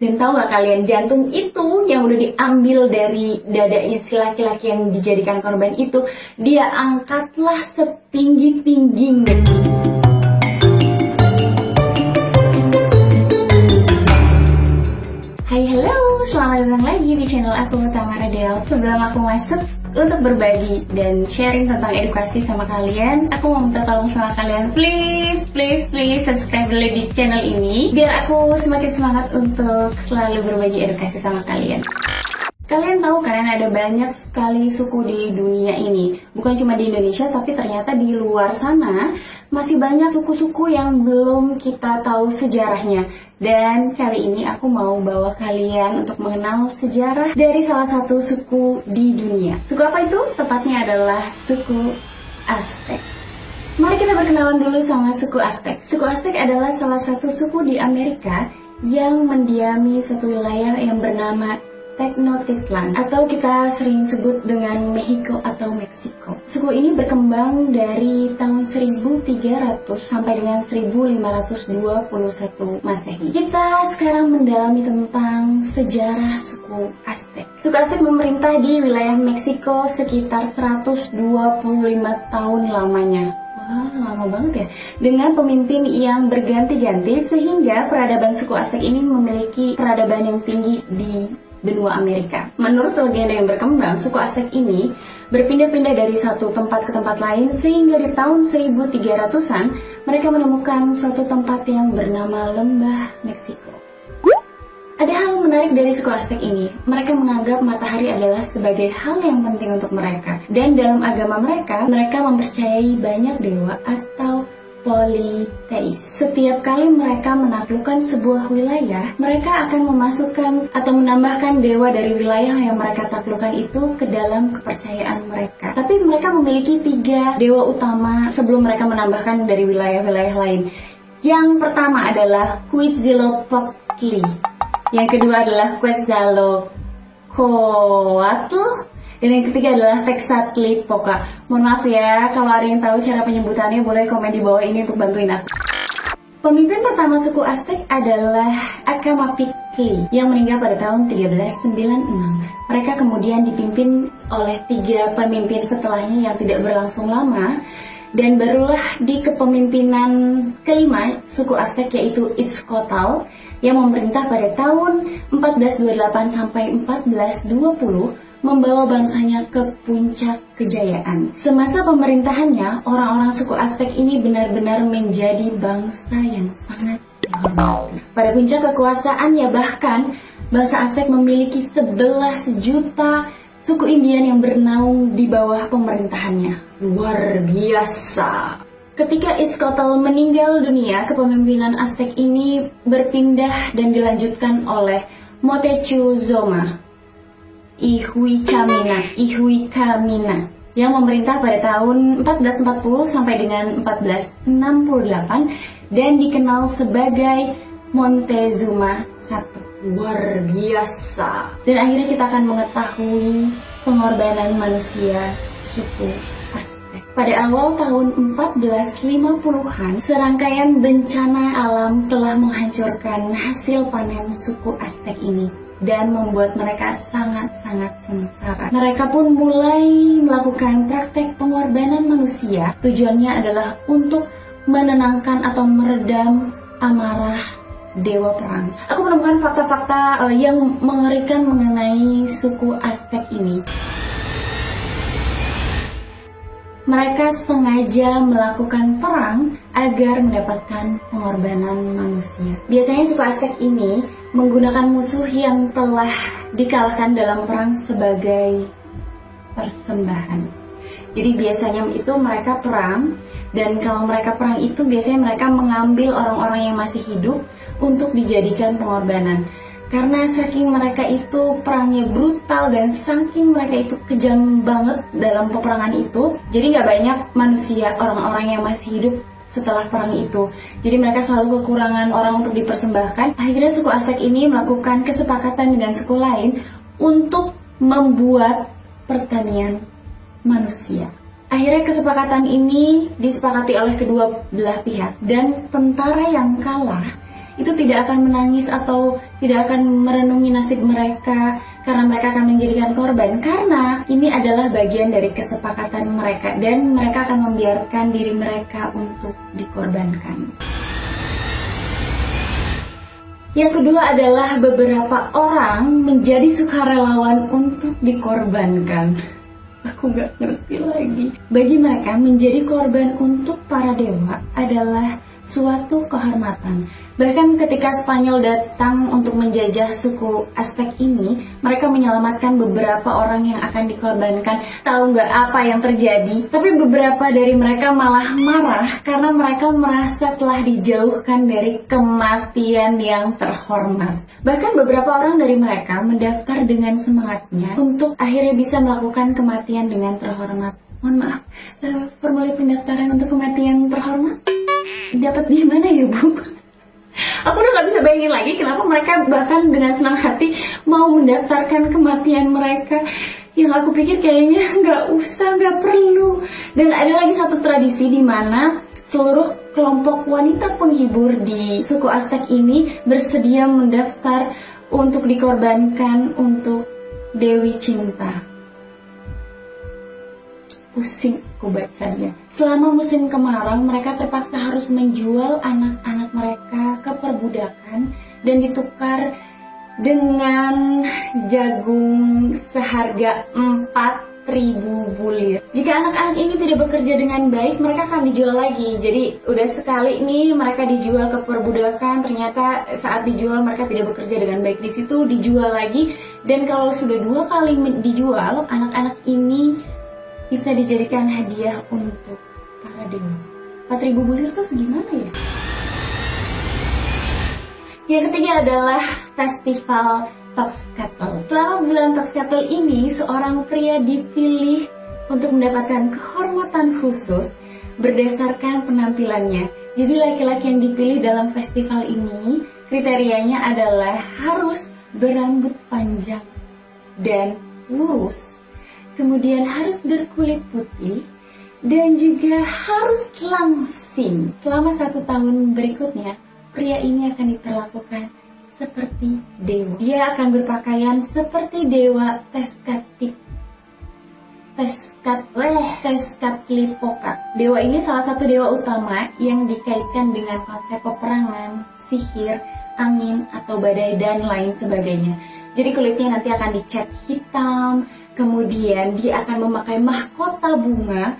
Dan tahu nggak kalian, jantung itu yang udah diambil dari dadanya si laki-laki yang dijadikan korban itu, dia angkatlah setinggi-tingginya. Hai, halo, selamat datang lagi di channel aku, Tamara Del. Sebelum aku masuk untuk berbagi dan sharing tentang edukasi sama kalian, aku mau minta tolong sama kalian, please subscribe dulu di channel ini biar aku semakin semangat untuk selalu berbagi edukasi sama kalian. Kalian tahu kan, ada banyak sekali suku di dunia ini. Bukan cuma di Indonesia, tapi ternyata di luar sana masih banyak suku-suku yang belum kita tahu sejarahnya. Dan kali ini aku mau bawa kalian untuk mengenal sejarah dari salah satu suku di dunia. Suku apa itu? Tepatnya adalah suku Aztec. Mari kita berkenalan dulu sama suku Aztec. Suku Aztec adalah salah satu suku di Amerika yang mendiami suatu wilayah yang bernama Tenochtitlan, atau kita sering sebut dengan Mexico atau Meksiko. Suku ini berkembang dari tahun 1300 sampai dengan 1521 Masehi. Kita sekarang mendalami tentang sejarah suku Aztec. Suku Aztec memerintah di wilayah Meksiko sekitar 125 tahun lamanya. Wah, lama banget ya. Dengan pemimpin yang berganti-ganti, sehingga peradaban suku Aztec ini memiliki peradaban yang tinggi di benua Amerika. Menurut legenda yang berkembang, suku Aztec ini berpindah-pindah dari satu tempat ke tempat lain, sehingga di tahun 1300-an mereka menemukan suatu tempat yang bernama Lembah Meksiko. Ada hal menarik dari suku Aztec ini. Mereka menganggap matahari adalah sebagai hal yang penting untuk mereka. Dan dalam agama mereka mempercayai banyak dewa atau politeis. Setiap kali mereka menaklukkan sebuah wilayah, mereka akan memasukkan atau menambahkan dewa dari wilayah yang mereka taklukkan itu ke dalam kepercayaan mereka. Tapi mereka memiliki 3 dewa utama sebelum mereka menambahkan dari wilayah-wilayah lain. Yang pertama adalah Huitzilopochtli. Yang kedua adalah Quetzalcoatl. Dan yang ketiga adalah Tezcatlipoca. Mohon maaf ya, kalau ada yang tahu cara penyebutannya boleh komen di bawah ini untuk bantuin aku. Pemimpin pertama suku Aztec adalah Acamapichtli yang meninggal pada tahun 1396. Mereka kemudian dipimpin oleh 3 pemimpin setelahnya yang tidak berlangsung lama. Dan barulah di kepemimpinan kelima suku Aztec, yaitu Itzcoatl, yang memerintah pada tahun 1428 sampai 1420, membawa bangsanya ke puncak kejayaan. Semasa pemerintahannya, orang-orang suku Aztec ini benar-benar menjadi bangsa yang sangat dihormati. Pada puncak kekuasaannya, bahkan bangsa Aztec memiliki 11 juta suku Indian yang bernaung di bawah pemerintahannya. Luar biasa. Ketika Itzcoatl meninggal dunia, kepemimpinan Aztec ini berpindah dan dilanjutkan oleh Moctezuma Ihuicamina yang memerintah pada tahun 1440 sampai dengan 1468 dan dikenal sebagai Montezuma I. Luar biasa. Dan akhirnya kita akan mengetahui pengorbanan manusia suku Aztec. Pada awal tahun 1450-an, serangkaian bencana alam telah menghancurkan hasil panen suku Aztec ini dan membuat mereka sangat-sangat sengsara. Mereka pun mulai melakukan praktek pengorbanan manusia. Tujuannya adalah untuk menenangkan atau meredam amarah dewa perang. Aku menemukan fakta-fakta yang mengerikan mengenai suku Aztec ini. Mereka sengaja melakukan perang agar mendapatkan pengorbanan manusia. Biasanya suku Aztec ini menggunakan musuh yang telah dikalahkan dalam perang sebagai persembahan. Jadi biasanya itu mereka perang, dan kalau mereka perang itu biasanya mereka mengambil orang-orang yang masih hidup untuk dijadikan pengorbanan. Karena saking mereka itu perangnya brutal dan saking mereka itu kejam banget dalam peperangan itu, jadi nggak banyak manusia, orang-orang yang masih hidup setelah perang itu. Jadi mereka selalu kekurangan orang untuk dipersembahkan. Akhirnya suku Aztec ini melakukan kesepakatan dengan suku lain untuk membuat pertanian manusia. Akhirnya kesepakatan ini disepakati oleh kedua belah pihak, dan tentara yang kalah itu tidak akan menangis atau tidak akan merenungi nasib mereka karena mereka akan menjadikan korban, karena ini adalah bagian dari kesepakatan mereka dan mereka akan membiarkan diri mereka untuk dikorbankan. Yang kedua adalah beberapa orang menjadi sukarelawan untuk dikorbankan. Aku gak ngerti lagi. Bagi mereka, menjadi korban untuk para dewa adalah suatu kehormatan. Bahkan ketika Spanyol datang untuk menjajah suku Aztec ini, mereka menyelamatkan beberapa orang yang akan dikorbankan. Tahu nggak apa yang terjadi? Tapi beberapa dari mereka malah marah karena mereka merasa telah dijauhkan dari kematian yang terhormat. Bahkan beberapa orang dari mereka mendaftar dengan semangatnya untuk akhirnya bisa melakukan kematian dengan terhormat. Mohon maaf, formulir pendaftaran untuk kematian terhormat dapat di mana ya, Bu? Aku udah gak bisa bayangin lagi kenapa mereka bahkan dengan senang hati mau mendaftarkan kematian mereka. Yang aku pikir kayaknya gak usah, gak perlu. Dan ada lagi satu tradisi di mana seluruh kelompok wanita penghibur di suku Aztec ini bersedia mendaftar untuk dikorbankan untuk Dewi Cinta. Pusing aku bacanya. Selama musim kemarau, mereka terpaksa harus menjual anak-anak mereka ke perbudakan dan ditukar dengan jagung seharga 4.000 bulir. Jika anak-anak ini tidak bekerja dengan baik, mereka akan dijual lagi. Jadi udah sekali nih mereka dijual ke perbudakan, ternyata saat dijual mereka tidak bekerja dengan baik di situ, dijual lagi. Dan kalau sudah 2 kali dijual, anak-anak ini bisa dijadikan hadiah untuk para dewa. 4.000 bulir itu segimana ya? Yang ketiga adalah festival Toxcatl. Selama bulan Toxcatl ini, seorang pria dipilih untuk mendapatkan kehormatan khusus berdasarkan penampilannya. Jadi laki-laki yang dipilih dalam festival ini kriterianya adalah harus berambut panjang dan lurus, kemudian harus berkulit putih, dan juga harus langsing. Selama 1 tahun berikutnya, pria ini akan diperlakukan seperti dewa. Dia akan berpakaian seperti dewa Tezcatlipoca. Dewa ini salah satu dewa utama yang dikaitkan dengan konsep peperangan, sihir, angin, atau badai, dan lain sebagainya. Jadi kulitnya nanti akan dicat hitam, kemudian dia akan memakai mahkota bunga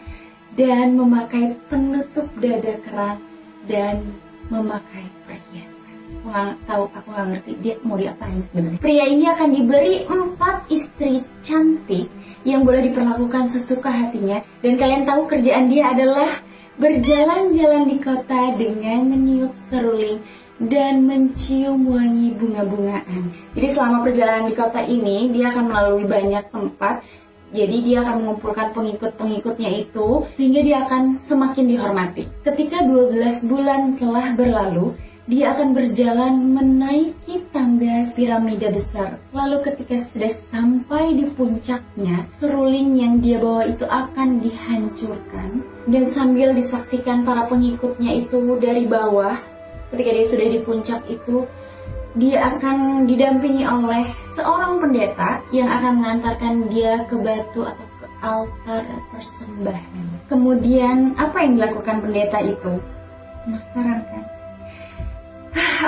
dan memakai penutup dada kerang dan memakai perhiasan. Aku nggak ngerti dia mau diapain sebenarnya. Pria ini akan diberi 4 istri cantik yang boleh diperlakukan sesuka hatinya. Dan kalian tahu kerjaan dia adalah berjalan-jalan di kota dengan meniup seruling dan mencium wangi bunga-bungaan. Jadi selama perjalanan di kota ini, dia akan melalui banyak tempat. Jadi dia akan mengumpulkan pengikut-pengikutnya itu, sehingga dia akan semakin dihormati. Ketika 12 bulan telah berlalu, dia akan berjalan menaiki tangga piramida besar. Lalu ketika sudah sampai di puncaknya, seruling yang dia bawa itu akan dihancurkan. Dan sambil disaksikan para pengikutnya itu dari bawah, ketika dia sudah di puncak itu, dia akan didampingi oleh seorang pendeta yang akan mengantarkan dia ke batu atau ke altar persembahan. Kemudian apa yang dilakukan pendeta itu? Penasaran kan?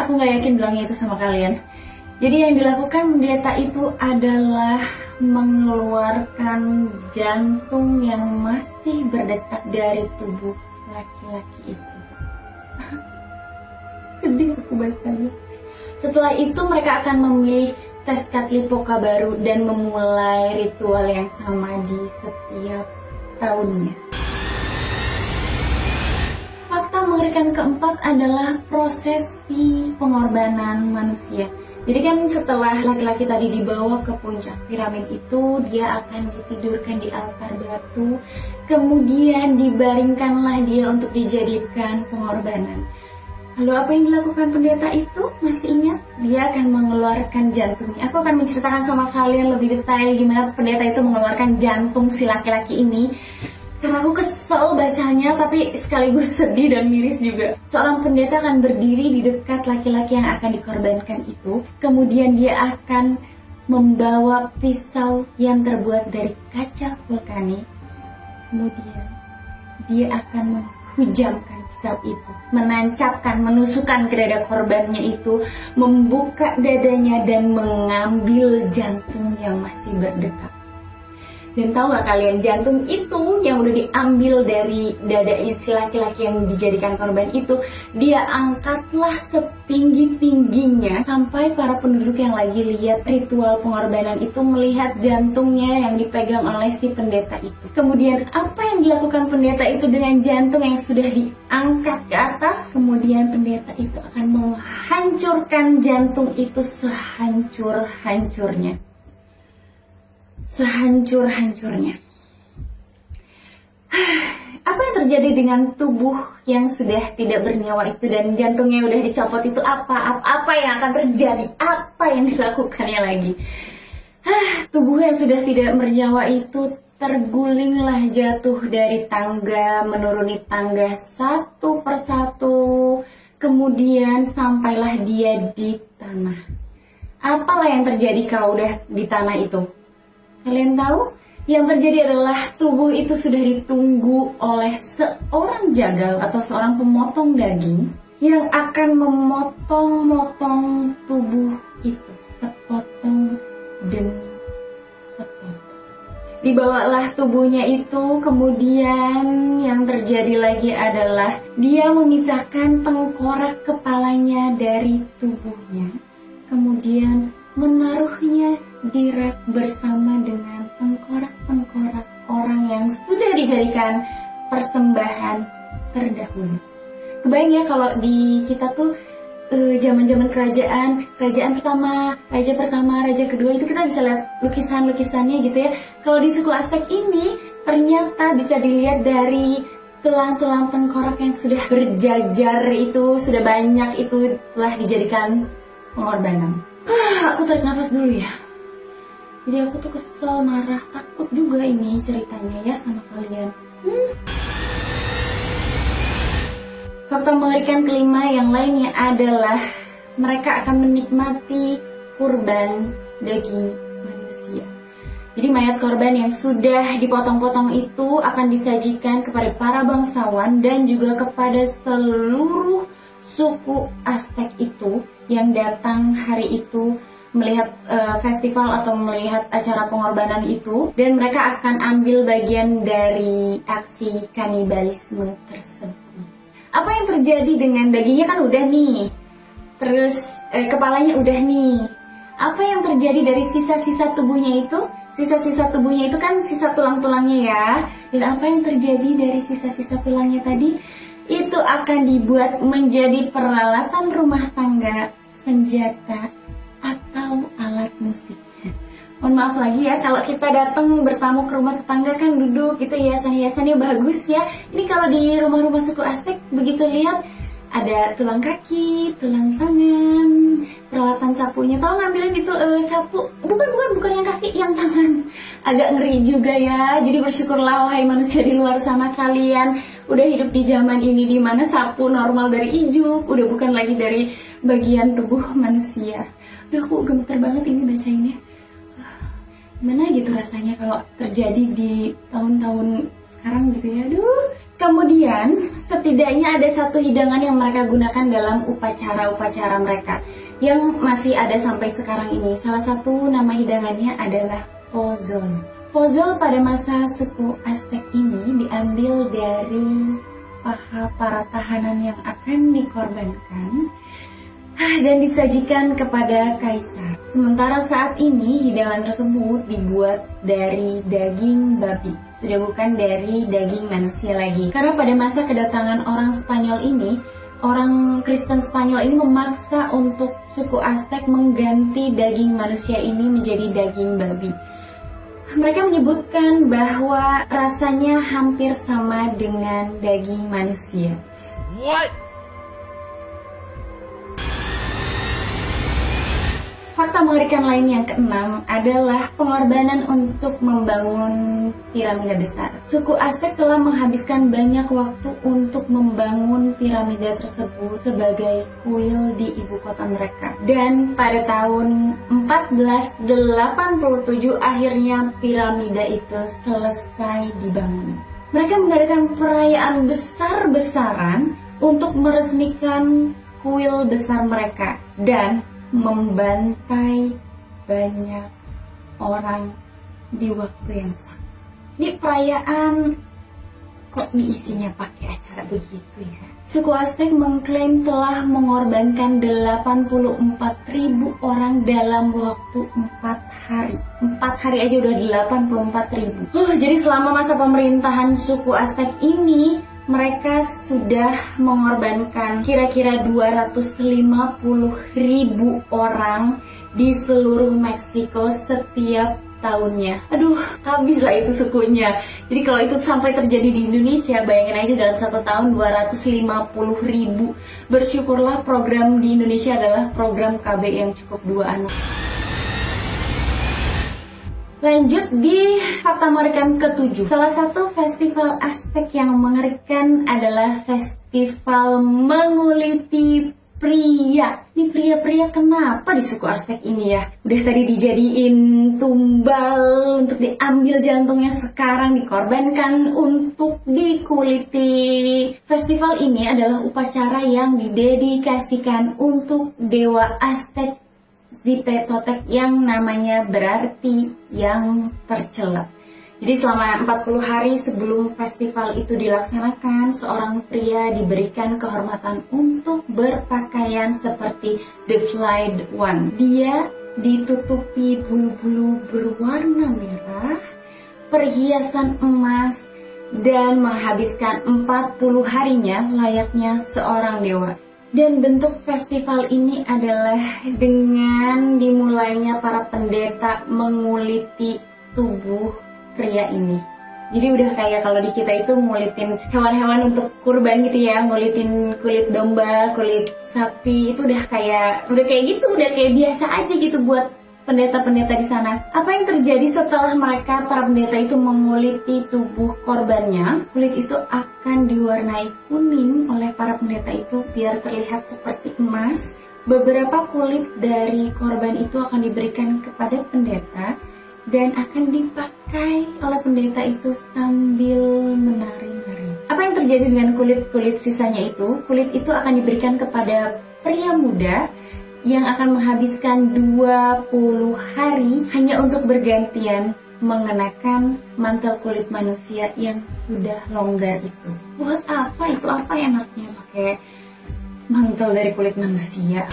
Aku gak yakin bilangnya itu sama kalian. Jadi yang dilakukan pendeta itu adalah mengeluarkan jantung yang masih berdetak dari tubuh laki-laki itu. Sedih aku bacanya. Setelah itu mereka akan memilih Tezcatlipoca baru dan memulai ritual yang sama di setiap tahunnya. Fakta mengerikan keempat adalah prosesi pengorbanan manusia. Jadi kan setelah laki-laki tadi dibawa ke puncak piramid itu, dia akan ditidurkan di altar batu, kemudian dibaringkanlah dia untuk dijadikan pengorbanan. Lalu apa yang dilakukan pendeta itu? Masih ingat? Dia akan mengeluarkan jantungnya. Aku akan menceritakan sama kalian lebih detail gimana pendeta itu mengeluarkan jantung si laki-laki ini. Karena aku kesel bacanya, tapi sekaligus sedih dan miris juga. Seorang pendeta akan berdiri di dekat laki-laki yang akan dikorbankan itu. Kemudian dia akan membawa pisau yang terbuat dari kaca vulkanik. Kemudian dia akan menghujamkan pisau itu, menancapkan, menusukkan ke dada korbannya itu, membuka dadanya dan mengambil jantung yang masih berdetak. Dan tahu gak kalian, jantung itu yang udah diambil dari dada si laki-laki yang dijadikan korban itu, dia angkatlah setinggi-tingginya sampai para penduduk yang lagi lihat ritual pengorbanan itu melihat jantungnya yang dipegang oleh si pendeta itu. Kemudian apa yang dilakukan pendeta itu dengan jantung yang sudah diangkat ke atas? Kemudian pendeta itu akan menghancurkan jantung itu sehancur-hancurnya. Sehancur-hancurnya. Apa yang terjadi dengan tubuh yang sudah tidak bernyawa itu dan jantungnya udah dicopot itu? Apa yang akan terjadi? Apa yang dilakukannya lagi? Tubuh yang sudah tidak bernyawa itu tergulinglah jatuh dari tangga, menuruni tangga satu persatu, kemudian sampailah dia di tanah. Apalah yang terjadi kalau udah di tanah itu? Kalian tahu? Yang terjadi adalah tubuh itu sudah ditunggu oleh seorang jagal atau seorang pemotong daging yang akan memotong-motong tubuh itu sepotong demi sepotong. Dibawalah tubuhnya itu, kemudian yang terjadi lagi adalah dia memisahkan tengkorak kepalanya dari tubuhnya, kemudian menaruhnya di rak bersama dengan tengkorak-tengkorak orang yang sudah dijadikan persembahan terdahulu. Kebayang ya kalau di kita tuh zaman-zaman kerajaan pertama, raja kedua itu kita bisa lihat lukisan-lukisannya gitu ya. Kalau di suku Aztec ini ternyata bisa dilihat dari tulang-tulang tengkorak yang sudah berjajar itu, sudah banyak itu telah dijadikan pengorbanan. Aku tarik nafas dulu ya. Jadi aku tuh kesel, marah, takut juga ini ceritanya ya sama kalian. Fakta mengerikan kelima yang lainnya adalah mereka akan menikmati kurban daging manusia. Jadi mayat korban yang sudah dipotong-potong itu akan disajikan kepada para bangsawan dan juga kepada seluruh suku Aztec itu yang datang hari itu melihat festival atau melihat acara pengorbanan itu, dan mereka akan ambil bagian dari aksi kanibalisme tersebut. Apa yang terjadi dengan dagingnya kan udah nih, terus kepalanya udah nih. Apa yang terjadi dari sisa-sisa tubuhnya itu? Sisa-sisa tubuhnya itu kan sisa tulang-tulangnya ya. Dan apa yang terjadi dari sisa-sisa tulangnya tadi? Itu akan dibuat menjadi peralatan rumah tangga, senjata, atau alat musik. Mohon maaf lagi ya, kalau kita datang bertamu ke rumah tetangga kan duduk gitu ya, hiasan-hiasannya bagus ya. Ini kalau di rumah-rumah suku Aztec begitu lihat ada tulang kaki, tulang tangan, peralatan sapunya. Tolong ambilin itu sapu. Bukan yang kaki, yang tangan. Agak ngeri juga ya. Jadi bersyukurlah wahai manusia di luar sana, kalian udah hidup di zaman ini di mana sapu normal dari ijuk, udah bukan lagi dari bagian tubuh manusia. Udah aku gemeter banget ini bacainnya. Gimana gitu rasanya kalau terjadi di tahun-tahun sekarang gitu ya. Aduh. Kemudian setidaknya ada satu hidangan yang mereka gunakan dalam upacara-upacara mereka yang masih ada sampai sekarang ini. Salah satu nama hidangannya adalah pozol. Pozol pada masa suku Aztec ini diambil dari paha para tahanan yang akan dikorbankan dan disajikan kepada kaisar. Sementara saat ini hidangan tersebut dibuat dari daging babi, sudah bukan dari daging manusia lagi. Karena pada masa kedatangan orang Spanyol ini, orang Kristen Spanyol ini memaksa untuk suku Aztec mengganti daging manusia ini menjadi daging babi. Mereka menyebutkan bahwa rasanya hampir sama dengan daging manusia. What? Fakta mengerikan lain yang keenam adalah pengorbanan untuk membangun piramida besar. Suku Aztec telah menghabiskan banyak waktu untuk membangun piramida tersebut sebagai kuil di ibu kota mereka. Dan pada tahun 1487 akhirnya piramida itu selesai dibangun. Mereka mengadakan perayaan besar-besaran untuk meresmikan kuil besar mereka dan membantai banyak orang di waktu yang sama. Ini perayaan kok diisinya pakai acara begitu ya. Suku Aztec mengklaim telah mengorbankan 84.000 orang dalam waktu 4 hari. 4 hari aja udah 84.000. Jadi selama masa pemerintahan suku Aztec ini mereka sudah mengorbankan kira-kira 250.000 orang di seluruh Meksiko setiap tahunnya. Aduh, habislah itu sukunya. Jadi kalau itu sampai terjadi di Indonesia, bayangin aja dalam 1 tahun 250.000. Bersyukurlah program di Indonesia adalah program KB yang cukup 2 anak. Lanjut di fakta mengerikan ke-7. Salah satu festival Aztec yang mengerikan adalah festival menguliti pria. Ini pria-pria kenapa di suku Aztec ini ya? Udah tadi dijadiin tumbal untuk diambil jantungnya, sekarang dikorbankan untuk dikuliti. Festival ini adalah upacara yang didedikasikan untuk dewa Aztec Zipetotec yang namanya berarti yang tercela. Jadi selama 40 hari sebelum festival itu dilaksanakan, seorang pria diberikan kehormatan untuk berpakaian seperti The Flayed One. Dia ditutupi bulu-bulu berwarna merah, perhiasan emas, dan menghabiskan 40 harinya layaknya seorang dewa. Dan bentuk festival ini adalah dengan dimulainya para pendeta menguliti tubuh pria ini. Jadi udah kayak kalau di kita itu ngulitin hewan-hewan untuk kurban gitu ya, ngulitin kulit domba, kulit sapi, itu udah kayak gitu, udah kayak biasa aja gitu buat pendeta-pendeta di sana. Apa yang terjadi setelah mereka, para pendeta itu menguliti tubuh korbannya? Kulit itu akan diwarnai kuning oleh para pendeta itu biar terlihat seperti emas. Beberapa kulit dari korban itu akan diberikan kepada pendeta dan akan dipakai oleh pendeta itu sambil menari-nari. Apa yang terjadi dengan kulit-kulit sisanya itu? Kulit itu akan diberikan kepada pria muda yang akan menghabiskan 20 hari hanya untuk bergantian mengenakan mantel kulit manusia yang sudah longgar itu. Buat apa itu? Apa enaknya pakai mantel dari kulit manusia?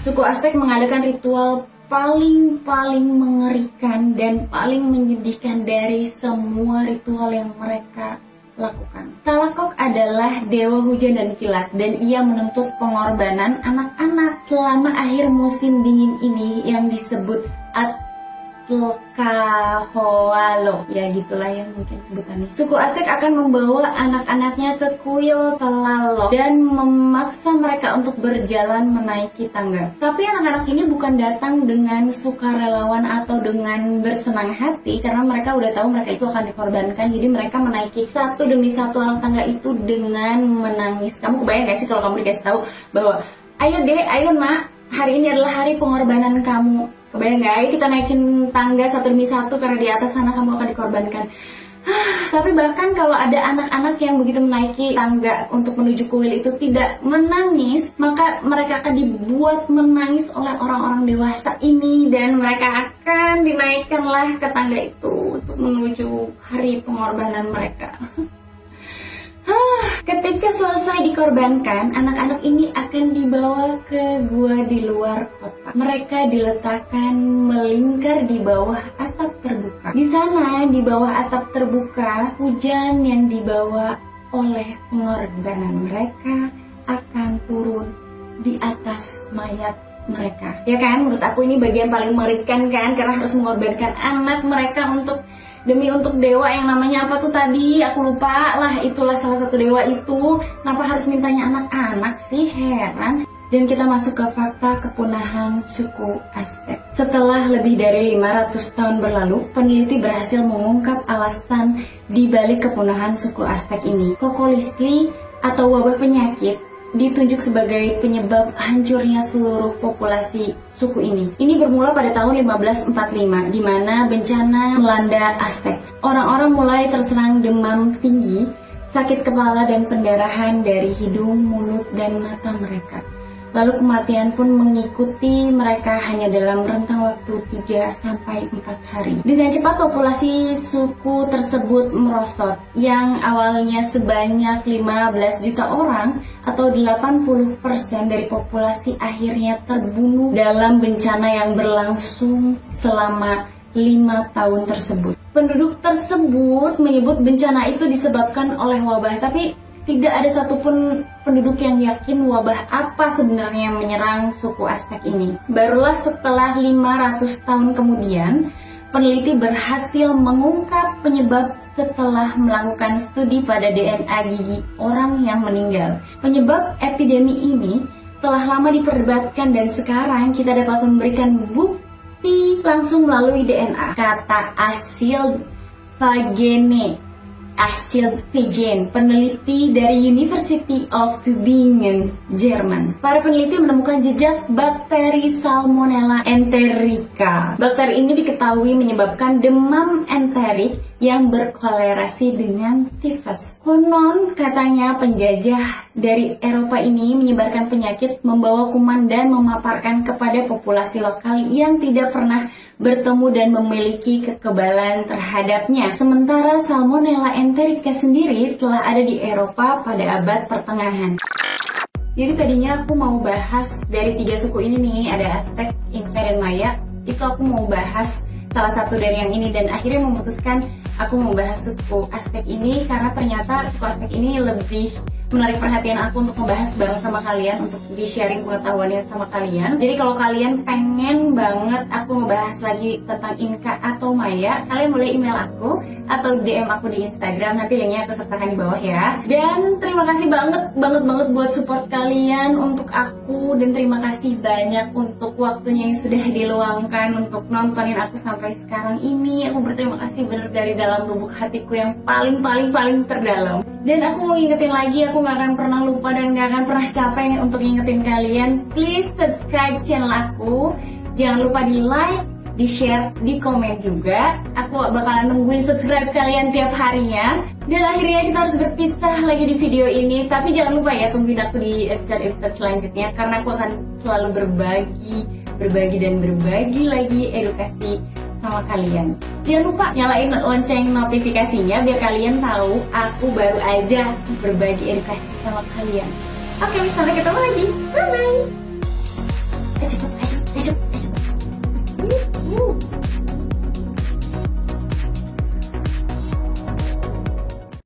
Suku Aztec mengadakan ritual paling mengerikan dan paling menyedihkan dari semua ritual yang mereka lakukan. Talakok adalah dewa hujan dan kilat, dan ia menuntut pengorbanan anak-anak selama akhir musim dingin ini yang disebut Atlcahoalo. Ya gitulah yang mungkin sebutannya. Suku Aztec akan membawa anak-anaknya ke kuil Tlaloc dan memaksa mereka untuk berjalan menaiki tangga. Tapi anak-anak ini bukan datang dengan sukarelawan atau dengan bersenang hati, karena mereka udah tahu mereka itu akan dikorbankan. Jadi mereka menaiki satu demi satu anak tangga itu dengan menangis. Kamu kebayang gak sih kalau kamu dikasih tahu bahwa ayo dek, ayo nak, hari ini adalah hari pengorbanan kamu. Kebayang gak? Ayo kita naikin tangga satu demi satu karena di atas sana kamu akan dikorbankan. Tapi bahkan kalau ada anak-anak yang begitu menaiki tangga untuk menuju kuil itu tidak menangis, maka mereka akan dibuat menangis oleh orang-orang dewasa ini, dan mereka akan dinaikkanlah ke tangga itu untuk menuju hari pengorbanan mereka. Ketika selesai dikorbankan, anak-anak ini akan dibawa ke gua di luar kota. Mereka diletakkan melingkar di bawah atap terbuka. Di sana, di bawah atap terbuka, hujan yang dibawa oleh pengorbanan mereka akan turun di atas mayat mereka. Ya kan, menurut aku ini bagian paling mengerikan kan, karena harus mengorbankan anak mereka demi untuk dewa yang namanya apa tuh tadi, aku lupa lah, itulah salah satu dewa itu. Kenapa harus mintanya anak-anak sih, heran. Dan kita masuk ke fakta kepunahan suku Aztec. Setelah lebih dari 500 tahun berlalu, peneliti berhasil mengungkap alasan di balik kepunahan suku Aztec ini. Kokolistli atau wabah penyakit ditunjuk sebagai penyebab hancurnya seluruh populasi suku ini. Ini bermula pada tahun 1545, di mana bencana melanda Aztec. Orang-orang mulai terserang demam tinggi, sakit kepala dan pendarahan dari hidung, mulut, dan mata mereka. Lalu kematian pun mengikuti mereka hanya dalam rentang waktu 3-4 hari. Dengan cepat populasi suku tersebut merosot, yang awalnya sebanyak 15 juta orang atau 80% dari populasi akhirnya terbunuh dalam bencana yang berlangsung selama 5 tahun tersebut. Penduduk tersebut menyebut bencana itu disebabkan oleh wabah, tapi tidak ada satupun penduduk yang yakin wabah apa sebenarnya yang menyerang suku Aztec ini. Barulah setelah 500 tahun kemudian, peneliti berhasil mengungkap penyebab setelah melakukan studi pada DNA gigi orang yang meninggal. Penyebab epidemi ini telah lama diperdebatkan dan sekarang kita dapat memberikan bukti langsung melalui DNA. Kata Asil Vagene, peneliti dari University of Tübingen, Jerman. Para peneliti menemukan jejak bakteri Salmonella enterica. Bakteri ini diketahui menyebabkan demam enterik yang berkolerasi dengan tifus. Konon katanya penjajah dari Eropa ini menyebarkan penyakit, membawa kuman dan memaparkan kepada populasi lokal yang tidak pernah bertemu dan memiliki kekebalan terhadapnya. Sementara Salmonella enterica sendiri telah ada di Eropa pada abad pertengahan. Jadi tadinya aku mau bahas dari 3 suku ini nih, ada Aztec, Inca, dan Maya. Itu aku mau bahas salah satu dari yang ini dan akhirnya memutuskan aku membahas suku Aztec ini karena ternyata suku Aztec ini lebih menarik perhatian aku untuk membahas bareng sama kalian, untuk di-sharing pengetahuannya sama kalian. Jadi kalau kalian pengen banget aku ngebahas lagi tentang Inca atau Maya, kalian boleh email aku atau DM aku di Instagram, nanti linknya aku sertakan di bawah ya. Dan terima kasih banget buat support kalian untuk aku, dan terima kasih banyak untuk waktunya yang sudah diluangkan untuk nontonin aku sampai sekarang ini. Aku berterima kasih bener dari dalam lubuk hatiku yang paling terdalam. Dan aku mau ingetin lagi, aku gak akan pernah lupa dan gak akan pernah capek untuk ingetin kalian. Please subscribe channel aku. Jangan lupa di like, di share, di komen juga. Aku bakalan nungguin subscribe kalian tiap harinya. Dan akhirnya kita harus berpisah lagi di video ini. Tapi jangan lupa ya, tungguin aku di episode-episode selanjutnya, karena aku akan selalu berbagi lagi edukasi sama kalian. Jangan lupa nyalain lonceng notifikasinya biar kalian tahu aku baru aja berbagi edukasi sama kalian. Oke, sampai ketemu lagi. Bye bye. Cepet.